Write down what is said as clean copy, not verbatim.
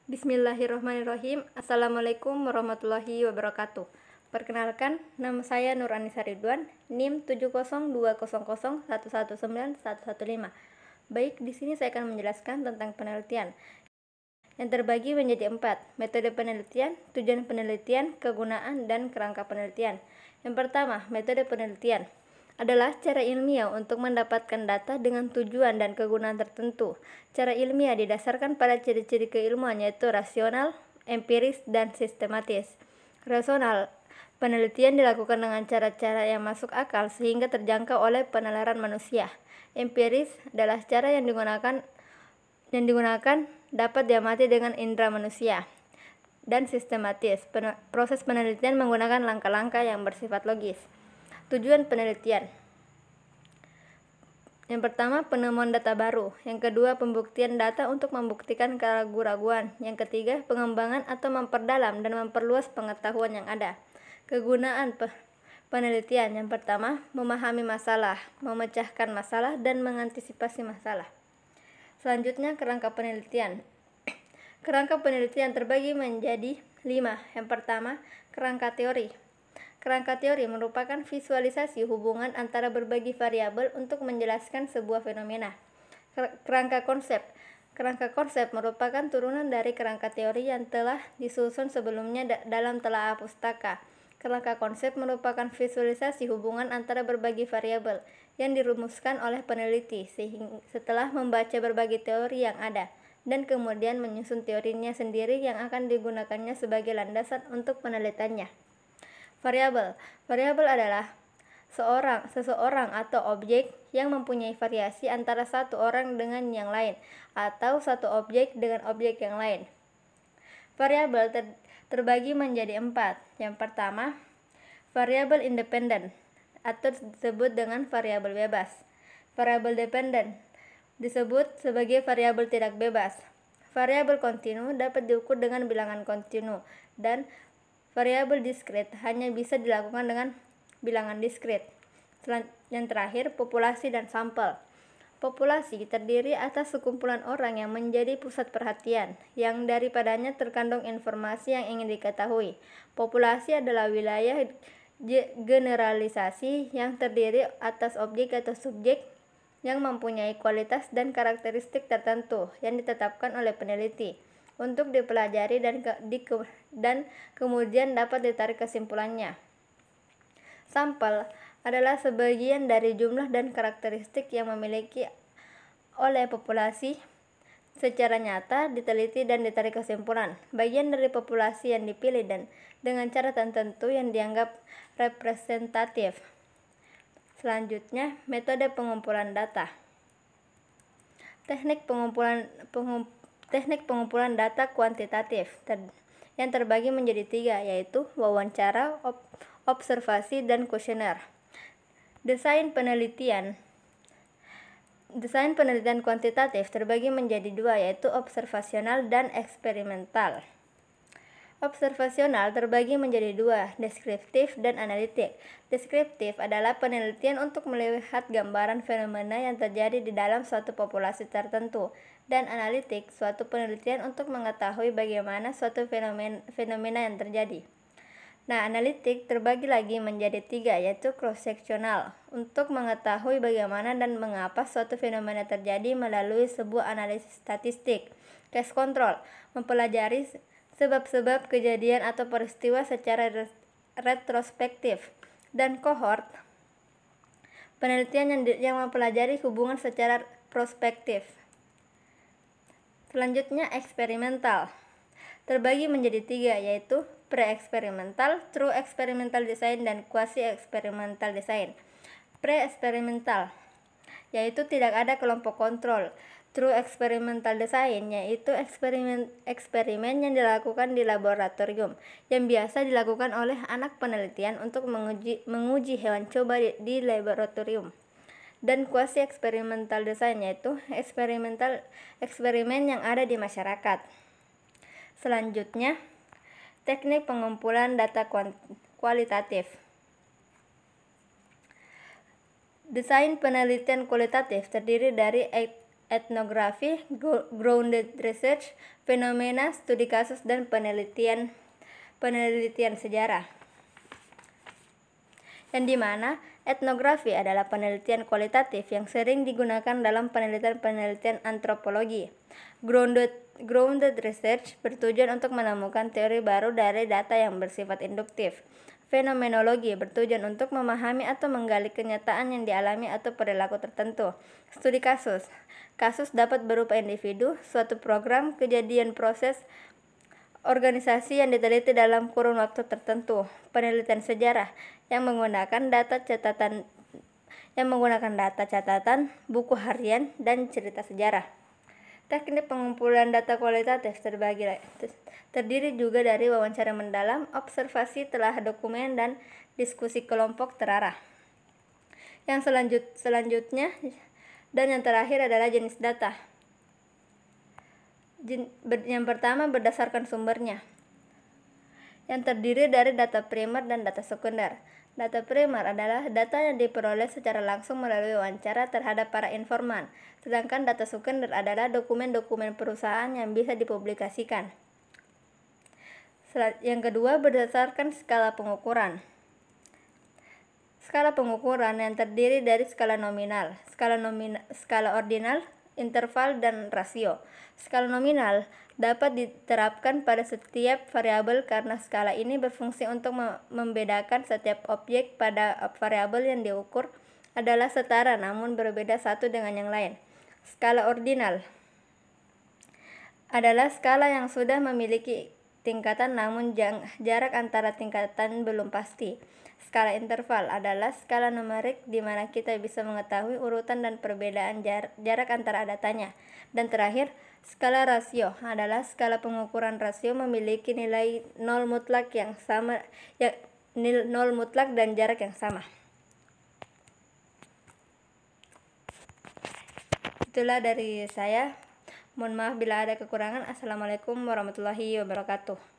Bismillahirrahmanirrahim. Assalamualaikum warahmatullahi wabarakatuh. Perkenalkan, nama saya Nur Anissa Ridwan, NIM 70200119115. Baik, di sini saya akan menjelaskan tentang penelitian yang terbagi menjadi 4, metode penelitian, tujuan penelitian, kegunaan, dan kerangka penelitian. Yang pertama, metode penelitian adalah cara ilmiah untuk mendapatkan data dengan tujuan dan kegunaan tertentu. Cara ilmiah didasarkan pada ciri-ciri keilmuan yaitu rasional, empiris, dan sistematis. Rasional, penelitian dilakukan dengan cara-cara yang masuk akal sehingga terjangkau oleh penalaran manusia. Empiris adalah cara yang digunakan dapat diamati dengan indera manusia. Dan sistematis, proses penelitian menggunakan langkah-langkah yang bersifat logis. Tujuan penelitian. Yang pertama, penemuan data baru. Yang kedua, pembuktian data untuk membuktikan keraguan-raguan. Yang ketiga, pengembangan atau memperdalam dan memperluas pengetahuan yang ada. Kegunaan penelitian. Yang pertama, memahami masalah, memecahkan masalah, dan mengantisipasi masalah. Selanjutnya, kerangka penelitian. Kerangka penelitian terbagi menjadi 5. Yang pertama, kerangka teori. Kerangka teori merupakan visualisasi hubungan antara berbagai variabel untuk menjelaskan sebuah fenomena. Kerangka konsep. Kerangka konsep merupakan turunan dari kerangka teori yang telah disusun sebelumnya dalam telaah pustaka. Kerangka konsep merupakan visualisasi hubungan antara berbagai variabel yang dirumuskan oleh peneliti setelah membaca berbagai teori yang ada dan kemudian menyusun teorinya sendiri yang akan digunakannya sebagai landasan untuk penelitiannya. Variabel. Variabel adalah seseorang atau objek yang mempunyai variasi antara satu orang dengan yang lain atau satu objek dengan objek yang lain. Variabel terbagi menjadi 4. Yang pertama, variabel independen atau disebut dengan variabel bebas. Variabel dependen disebut sebagai variabel tidak bebas. Variabel kontinu dapat diukur dengan bilangan kontinu dan variabel diskrit hanya bisa dilakukan dengan bilangan diskrit. Yang terakhir, populasi dan sampel. Populasi terdiri atas sekumpulan orang yang menjadi pusat perhatian, yang daripadanya terkandung informasi yang ingin diketahui. Populasi adalah wilayah generalisasi yang terdiri atas objek atau subjek yang mempunyai kualitas dan karakteristik tertentu yang ditetapkan oleh peneliti untuk dipelajari dan kemudian dapat ditarik kesimpulannya. Sampel adalah sebagian dari jumlah dan karakteristik yang memiliki oleh populasi secara nyata diteliti dan ditarik kesimpulan. Bagian dari populasi yang dipilih dan dengan cara tertentu yang dianggap representatif. Selanjutnya, metode pengumpulan data. Teknik pengumpulan data kuantitatif yang terbagi menjadi 3, yaitu wawancara, observasi, dan kuesioner. Desain penelitian kuantitatif terbagi menjadi 2, yaitu observasional dan eksperimental. Observasional terbagi menjadi 2, deskriptif dan analitik. Deskriptif adalah penelitian untuk melihat gambaran fenomena yang terjadi di dalam suatu populasi tertentu, dan analitik suatu penelitian untuk mengetahui bagaimana suatu fenomena yang terjadi. Nah, analitik terbagi lagi menjadi 3, yaitu cross-sectional, untuk mengetahui bagaimana dan mengapa suatu fenomena terjadi melalui sebuah analisis statistik. Case control, mempelajari sebab-sebab kejadian atau peristiwa secara retrospektif. Dan cohort, penelitian yang mempelajari hubungan secara prospektif. Selanjutnya, eksperimental terbagi menjadi 3, yaitu pre-eksperimental, true experimental design, dan quasi-eksperimental design. Pre-eksperimental yaitu tidak ada kelompok kontrol. True experimental design yaitu eksperimen yang dilakukan di laboratorium yang biasa dilakukan oleh anak penelitian untuk menguji hewan coba di laboratorium. Dan quasi eksperimental design yaitu eksperimen yang ada di masyarakat. Selanjutnya, teknik pengumpulan data kualitatif. Desain penelitian kualitatif terdiri dari etnografi, grounded research, fenomena, studi kasus, dan penelitian sejarah. Yang dimana etnografi adalah penelitian kualitatif yang sering digunakan dalam penelitian antropologi. Grounded research bertujuan untuk menemukan teori baru dari data yang bersifat induktif. Fenomenologi bertujuan untuk memahami atau menggali kenyataan yang dialami atau perilaku tertentu. Studi kasus. Kasus dapat berupa individu, suatu program, kejadian, proses, organisasi yang diteliti dalam kurun waktu tertentu. Penelitian sejarah yang menggunakan data catatan, buku harian, dan cerita sejarah. Teknik pengumpulan data kualitatif terdiri juga dari wawancara mendalam, observasi telah dokumen, dan diskusi kelompok terarah. Yang selanjutnya dan yang terakhir adalah jenis data. Yang pertama berdasarkan sumbernya, yang terdiri dari data primer dan data sekunder. Data primer adalah data yang diperoleh secara langsung melalui wawancara terhadap para informan, sedangkan data sekunder adalah dokumen-dokumen perusahaan yang bisa dipublikasikan. Yang kedua, berdasarkan skala pengukuran. Skala pengukuran yang terdiri dari skala nominal, skala ordinal, interval, dan rasio. Skala nominal dapat diterapkan pada setiap variabel karena skala ini berfungsi untuk membedakan setiap objek pada variabel yang diukur adalah setara namun berbeda satu dengan yang lain. Skala ordinal adalah skala yang sudah memiliki tingkatan namun jarak antara tingkatan belum pasti. Skala interval adalah skala numerik di mana kita bisa mengetahui urutan dan perbedaan jarak antara datanya. Dan terakhir, skala rasio adalah skala pengukuran rasio memiliki nilai nol mutlak dan jarak yang sama. Itulah dari saya. Mohon maaf bila ada kekurangan. Assalamualaikum warahmatullahi wabarakatuh.